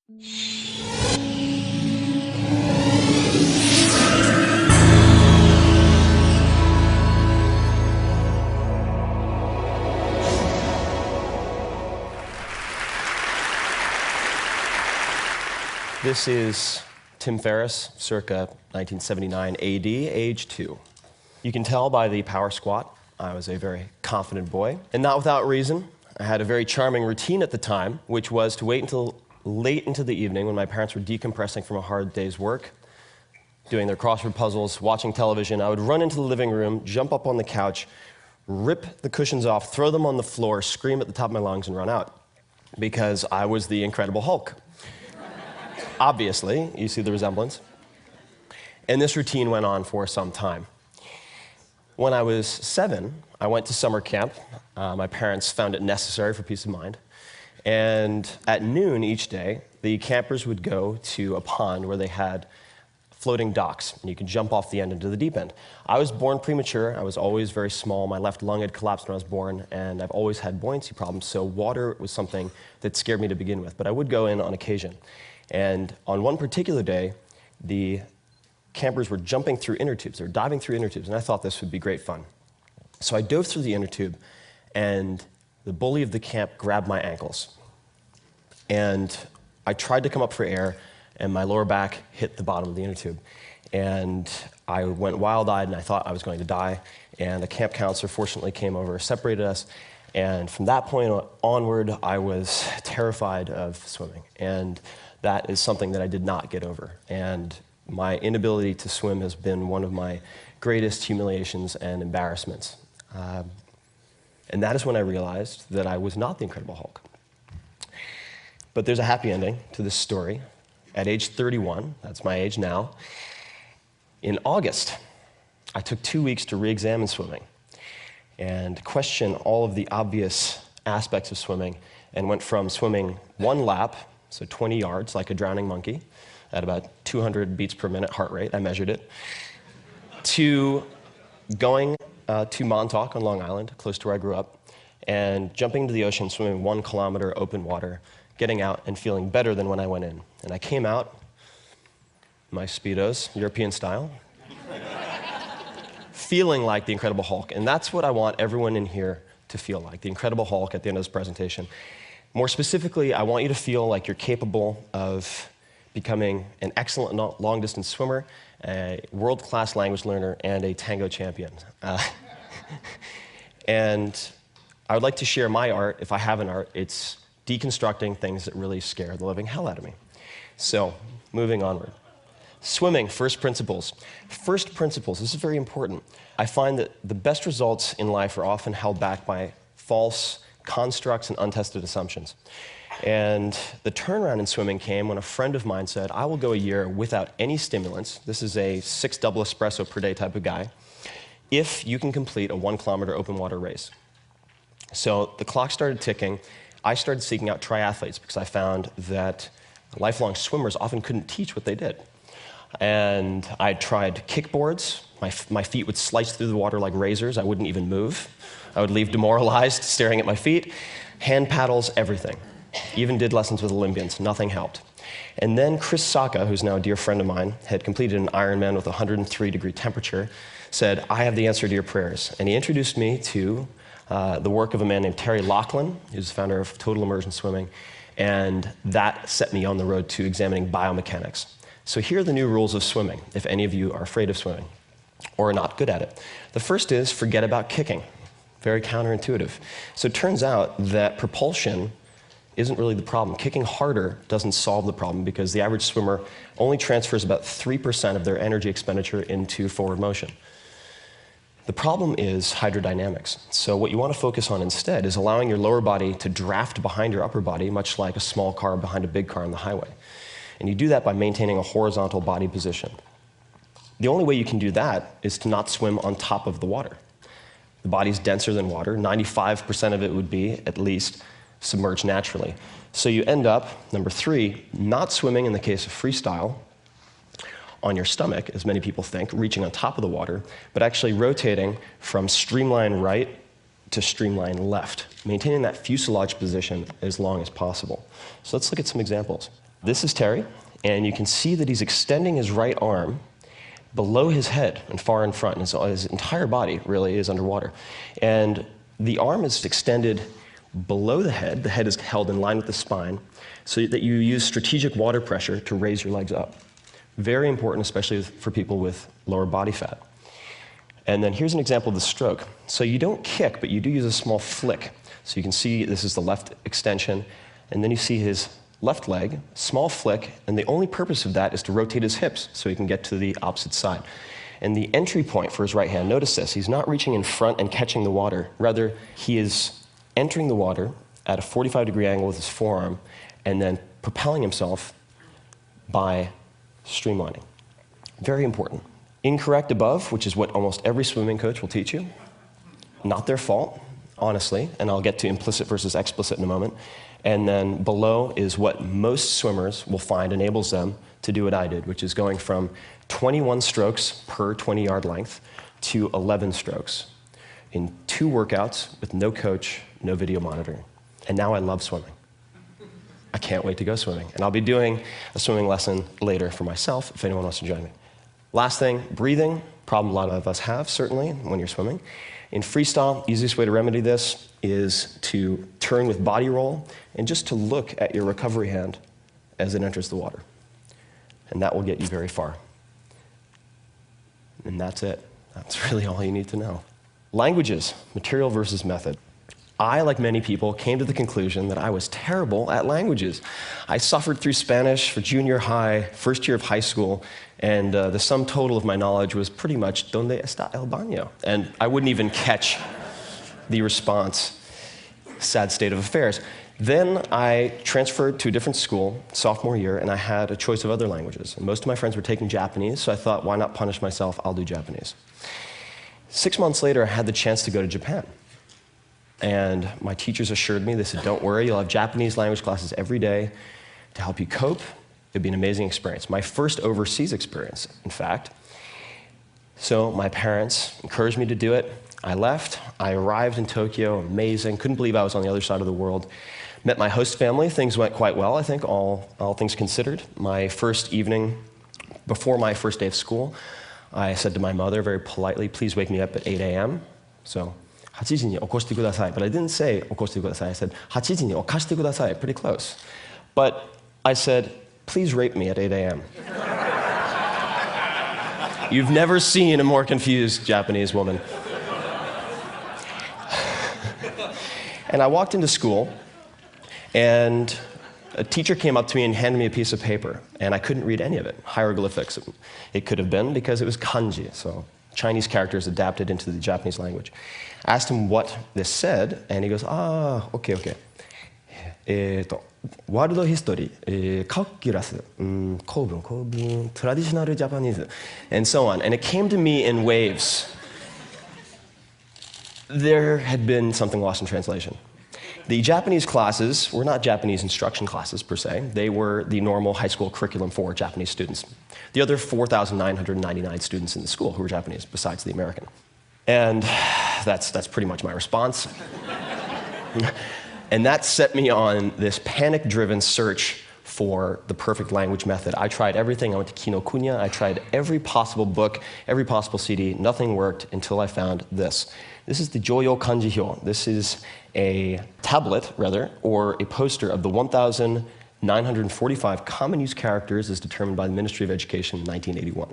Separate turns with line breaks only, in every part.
This is Tim Ferris, circa 1979 AD, age 2. You can tell by the power squat, I was a very confident boy. And not without reason. I had a very charming routine at the time, which was to wait until late into the evening when my parents were decompressing from a hard day's work, doing their crossword puzzles, watching television. I would run into the living room, jump up on the couch, rip the cushions off, throw them on the floor, scream at the top of my lungs, and run out. Because I was the Incredible Hulk. Obviously, you see the resemblance. And this routine went on for some time. When I was 7, I went to summer camp. My parents found it necessary for peace of mind. And at noon each day, the campers would go to a pond where they had floating docks, and you could jump off the end into the deep end. I was born premature. I was always very small. My left lung had collapsed when I was born, and I've always had buoyancy problems, so water was something that scared me to begin with. But I would go in on occasion. And on one particular day, the campers were jumping through inner tubes. They were diving through inner tubes, and I thought this would be great fun. So I dove through the inner tube, and the bully of the camp grabbed my ankles. And I tried to come up for air, and my lower back hit the bottom of the inner tube. And I went wild-eyed, and I thought I was going to die. And the camp counselor fortunately came over, separated us. And from that point onward, I was terrified of swimming. And that is something that I did not get over. And my inability to swim has been one of my greatest humiliations and embarrassments. And that is when I realized that I was not the Incredible Hulk. But there's a happy ending to this story. At age 31, that's my age now, in August, I took 2 weeks to re-examine swimming and question all of the obvious aspects of swimming, and went from swimming 1 lap, so 20 yards, like a drowning monkey, at about 200 beats per minute heart rate, I measured it, to going to Montauk on Long Island, close to where I grew up, and jumping into the ocean, swimming 1 kilometer open water, getting out and feeling better than when I went in. And I came out, my Speedos, European style, feeling like the Incredible Hulk. And that's what I want everyone in here to feel like, the Incredible Hulk at the end of this presentation. More specifically, I want you to feel like you're capable of becoming an excellent long-distance swimmer, a world-class language learner, and a tango champion. And I would like to share my art. If I have an art, it's deconstructing things that really scare the living hell out of me. So, moving onward. Swimming, first principles. First principles, this is very important. I find that the best results in life are often held back by false constructs and untested assumptions. And the turnaround in swimming came when a friend of mine said, I will go a year without any stimulants. This is a 6 double espresso per day type of guy, if you can complete a 1 kilometer open water race. So the clock started ticking. I started seeking out triathletes because I found that lifelong swimmers often couldn't teach what they did. And I tried kickboards. My feet would slice through the water like razors. I wouldn't even move. I would leave demoralized, staring at my feet. Hand paddles, everything. Even did lessons with Olympians. Nothing helped. And then Chris Sacca, who's now a dear friend of mine, had completed an Ironman with 103-degree temperature, said, I have the answer to your prayers. And he introduced me to the work of a man named Terry Laughlin, who's the founder of Total Immersion Swimming, and that set me on the road to examining biomechanics. So here are the new rules of swimming, if any of you are afraid of swimming or are not good at it. The first is forget about kicking. Very counterintuitive. So it turns out that propulsion isn't really the problem. Kicking harder doesn't solve the problem because the average swimmer only transfers about 3% of their energy expenditure into forward motion. The problem is hydrodynamics. So what you want to focus on instead is allowing your lower body to draft behind your upper body, much like a small car behind a big car on the highway. And you do that by maintaining a horizontal body position. The only way you can do that is to not swim on top of the water. The body's denser than water. 95% of it would be, at least, submerged naturally. So you end up, number 3, not swimming in the case of freestyle on your stomach, as many people think, reaching on top of the water, but actually rotating from streamline right to streamline left, maintaining that fuselage position as long as possible. So let's look at some examples. This is Terry, and you can see that he's extending his right arm below his head and far in front. And so his entire body really is underwater. And the arm is extended below the head. The head is held in line with the spine so that you use strategic water pressure to raise your legs up. Very important, especially for people with lower body fat. And then here's an example of the stroke. So you don't kick, but you do use a small flick. So you can see this is the left extension, and then you see his left leg, small flick, and the only purpose of that is to rotate his hips so he can get to the opposite side. And the entry point for his right hand, notice this, he's not reaching in front and catching the water. Rather, he is entering the water at a 45-degree angle with his forearm and then propelling himself by streamlining. Very important. Incorrect above, which is what almost every swimming coach will teach you. Not their fault, honestly, and I'll get to implicit versus explicit in a moment. And then below is what most swimmers will find enables them to do what I did, which is going from 21 strokes per 20-yard length to 11 strokes in 2 workouts with no coach, no video monitoring. And now I love swimming. I can't wait to go swimming. And I'll be doing a swimming lesson later for myself if anyone wants to join me. Last thing, breathing, problem a lot of us have, certainly, when you're swimming. In freestyle, easiest way to remedy this is to turn with body roll and just to look at your recovery hand as it enters the water. And that will get you very far. And that's it. That's really all you need to know. Languages, material versus method. I, like many people, came to the conclusion that I was terrible at languages. I suffered through Spanish for junior high, first year of high school, and the sum total of my knowledge was pretty much, ¿Dónde está el baño? And I wouldn't even catch the response. Sad state of affairs. Then I transferred to a different school, sophomore year, and I had a choice of other languages. And most of my friends were taking Japanese, so I thought, why not punish myself? I'll do Japanese. 6 months later, I had the chance to go to Japan. And my teachers assured me, they said, don't worry, you'll have Japanese language classes every day to help you cope. It'd be an amazing experience. My first overseas experience, in fact. So my parents encouraged me to do it. I left. I arrived in Tokyo, amazing. Couldn't believe I was on the other side of the world. Met my host family. Things went quite well, I think, all things considered. My first evening, before my first day of school, I said to my mother very politely, please wake me up at 8 a.m. So, 8時に起こしてください. But I didn't say 起こしてください. I said 8時に起かしてください. Pretty close. But I said, please rape me at 8 a.m. You've never seen a more confused Japanese woman. And I walked into school, and a teacher came up to me and handed me a piece of paper, and I couldn't read any of it. Hieroglyphics, it could have been, because it was kanji, so Chinese characters adapted into the Japanese language. I asked him what this said, and he goes, okay. World history, calculus, 構文, traditional Japanese, and so on. And it came to me in waves. There had been something lost in translation. The Japanese classes were not Japanese instruction classes, per se. They were the normal high school curriculum for Japanese students. The other 4,999 students in the school who were Japanese, besides the American. And that's pretty much my response. And that set me on this panic-driven search for the perfect language method. I tried everything. I went to Kinokuniya. I tried every possible book, every possible CD. Nothing worked until I found this. This is the Joyo Kanji Hyo. This is a tablet, rather, or a poster of the 1,945 common use characters as determined by the Ministry of Education in 1981.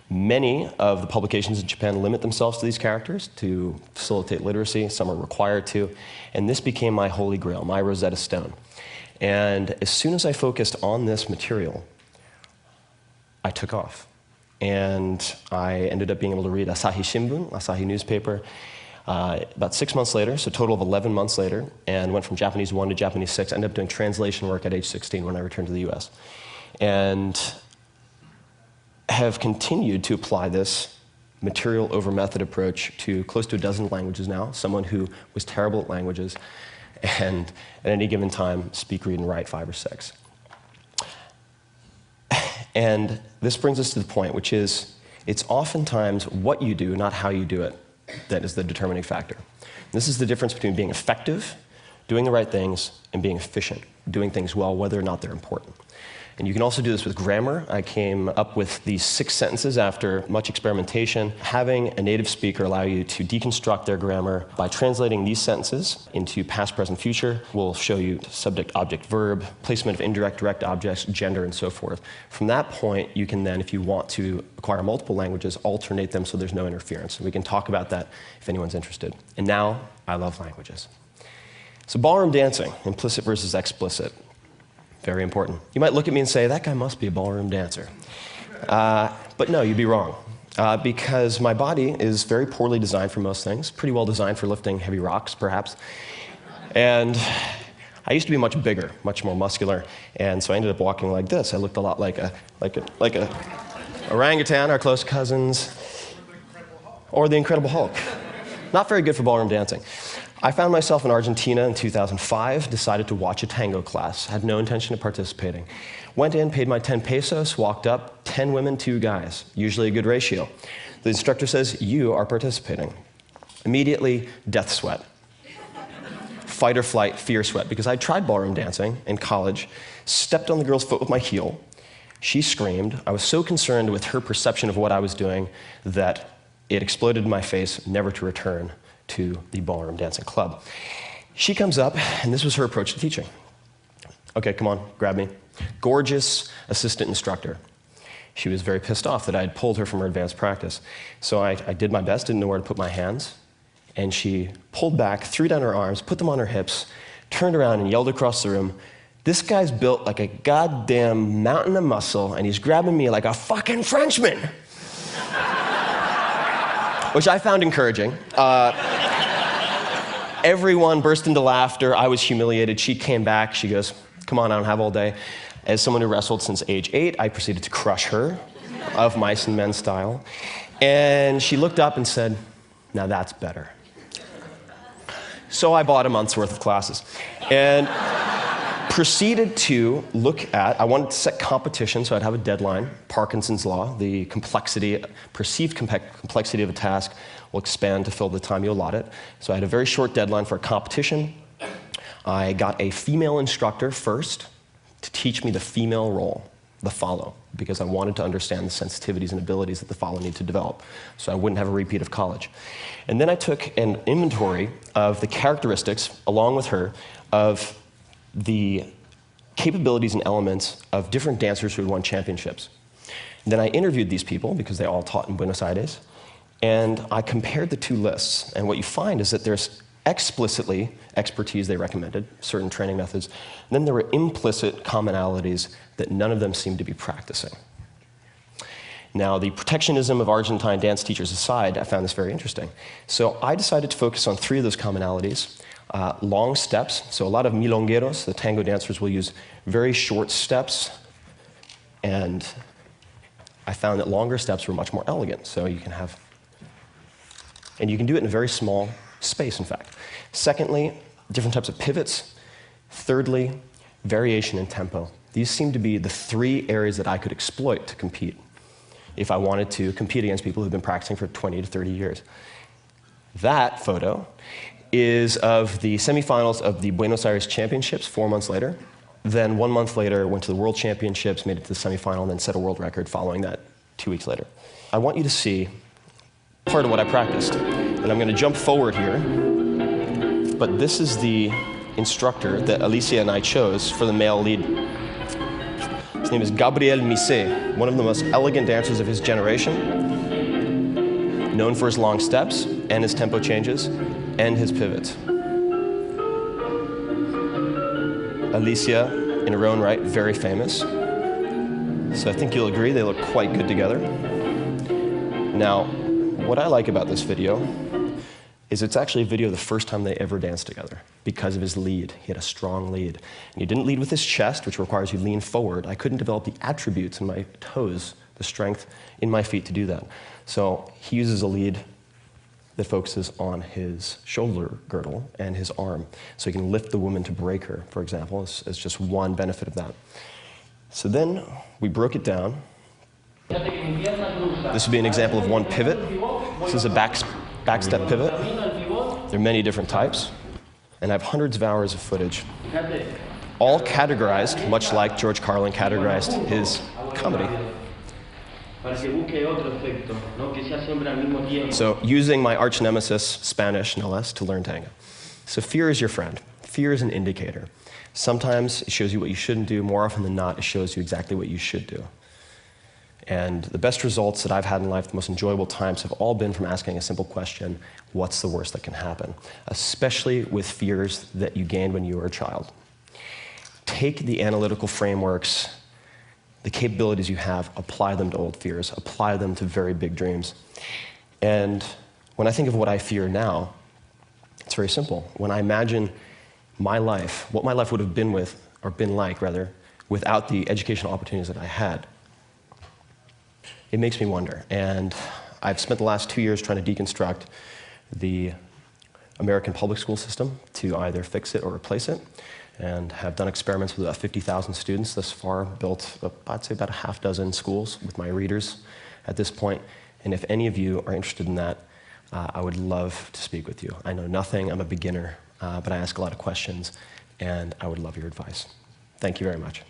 Many of the publications in Japan limit themselves to these characters to facilitate literacy. Some are required to. And this became my holy grail, my Rosetta Stone. And as soon as I focused on this material, I took off. And I ended up being able to read Asahi Shimbun, Asahi newspaper, about 6 months later, so a total of 11 months later, and went from Japanese 1 to Japanese 6. I ended up doing translation work at age 16 when I returned to the US. And have continued to apply this material over method approach to close to a dozen languages now, someone who was terrible at languages, and at any given time, speak, read, and write 5 or 6. And this brings us to the point, which is, it's oftentimes what you do, not how you do it, that is the determining factor. This is the difference between being effective, doing the right things, and being efficient, doing things well, whether or not they're important. And you can also do this with grammar. I came up with these 6 sentences after much experimentation. Having a native speaker allow you to deconstruct their grammar by translating these sentences into past, present, future. We'll show you subject, object, verb, placement of indirect, direct objects, gender, and so forth. From that point, you can then, if you want to acquire multiple languages, alternate them so there's no interference. And we can talk about that if anyone's interested. And now, I love languages. So ballroom dancing, implicit versus explicit. Very important. You might look at me and say, that guy must be a ballroom dancer. But no, you'd be wrong. Because my body is very poorly designed for most things, pretty well designed for lifting heavy rocks, perhaps. And I used to be much bigger, much more muscular, and so I ended up walking like this. I looked a lot like a orangutan, our close cousins, or the Incredible Hulk. Not very good for ballroom dancing. I found myself in Argentina in 2005, decided to watch a tango class, had no intention of participating. Went in, paid my 10 pesos, walked up, 10 women, 2 guys, usually a good ratio. The instructor says, you are participating. Immediately, death sweat. Fight or flight, fear sweat, because I tried ballroom dancing in college, stepped on the girl's foot with my heel, she screamed. I was so concerned with her perception of what I was doing that it exploded in my face, never to return to the ballroom dancing club. She comes up, and this was her approach to teaching. Okay, come on, grab me. Gorgeous assistant instructor. She was very pissed off that I had pulled her from her advanced practice. So I did my best, didn't know where to put my hands, and she pulled back, threw down her arms, put them on her hips, turned around and yelled across the room, this guy's built like a goddamn mountain of muscle, and he's grabbing me like a fucking Frenchman. Which I found encouraging. Everyone burst into laughter. I was humiliated. She came back. She goes, come on, I don't have all day. As someone who wrestled since age 8, I proceeded to crush her, of mice and men style. And she looked up and said, now that's better. So I bought a month's worth of classes. And proceeded to look at, I wanted to set competition, so I'd have a deadline. Parkinson's law, the complexity, perceived complexity of a task will expand to fill the time you allot it. So I had a very short deadline for a competition. I got a female instructor first to teach me the female role, the follow, because I wanted to understand the sensitivities and abilities that the follow need to develop, so I wouldn't have a repeat of college. And then I took an inventory of the characteristics, along with her, of the capabilities and elements of different dancers who had won championships. And then I interviewed these people, because they all taught in Buenos Aires, and I compared the 2 lists. And what you find is that there's explicitly expertise they recommended, certain training methods, and then there were implicit commonalities that none of them seemed to be practicing. Now, the protectionism of Argentine dance teachers aside, I found this very interesting. So I decided to focus on 3 of those commonalities. Long steps, so a lot of milongueros, the tango dancers, will use very short steps, and I found that longer steps were much more elegant, so you can have, and you can do it in a very small space, in fact. Secondly, different types of pivots. Thirdly, variation in tempo. These seem to be the 3 areas that I could exploit to compete if I wanted to compete against people who've been practicing for 20 to 30 years. That photo is of the semifinals of the Buenos Aires Championships 4 months later. Then 1 month later, went to the World Championships, made it to the semifinal, and then set a world record following that 2 weeks later. I want you to see part of what I practiced. And I'm going to jump forward here. But this is the instructor that Alicia and I chose for the male lead. His name is Gabriel Misé, one of the most elegant dancers of his generation, known for his long steps and his tempo changes and his pivots. Alicia, in her own right, very famous. So I think you'll agree they look quite good together. Now, what I like about this video is it's actually a video of the first time they ever danced together because of his lead. He had a strong lead. And he didn't lead with his chest, which requires you lean forward. I couldn't develop the attributes in my toes, the strength in my feet to do that. So he uses a lead that focuses on his shoulder girdle and his arm. So he can lift the woman to break her, for example, as just one benefit of that. So then we broke it down. This would be an example of one pivot. This is a back step pivot. There are many different types. and I have hundreds of hours of footage, all categorized, much like George Carlin categorized his comedy. So using my arch nemesis, Spanish, no less, to learn tango. So fear is your friend. Fear is an indicator. Sometimes it shows you what you shouldn't do. More often than not, it shows you exactly what you should do. And the best results that I've had in life, the most enjoyable times, have all been from asking a simple question: what's the worst that can happen? Especially with fears that you gained when you were a child. Take the analytical frameworks, the capabilities you have, apply them to old fears, apply them to very big dreams. And when I think of what I fear now, it's very simple. When I imagine my life, what my life would have been like, without the educational opportunities that I had, it makes me wonder. And I've spent the last 2 years trying to deconstruct the American public school system to either fix it or replace it, and have done experiments with about 50,000 students thus far, built, I'd say, about a half dozen schools with my readers at this point. And if any of you are interested in that, I would love to speak with you. I know nothing, I'm a beginner, but I ask a lot of questions, and I would love your advice. Thank you very much.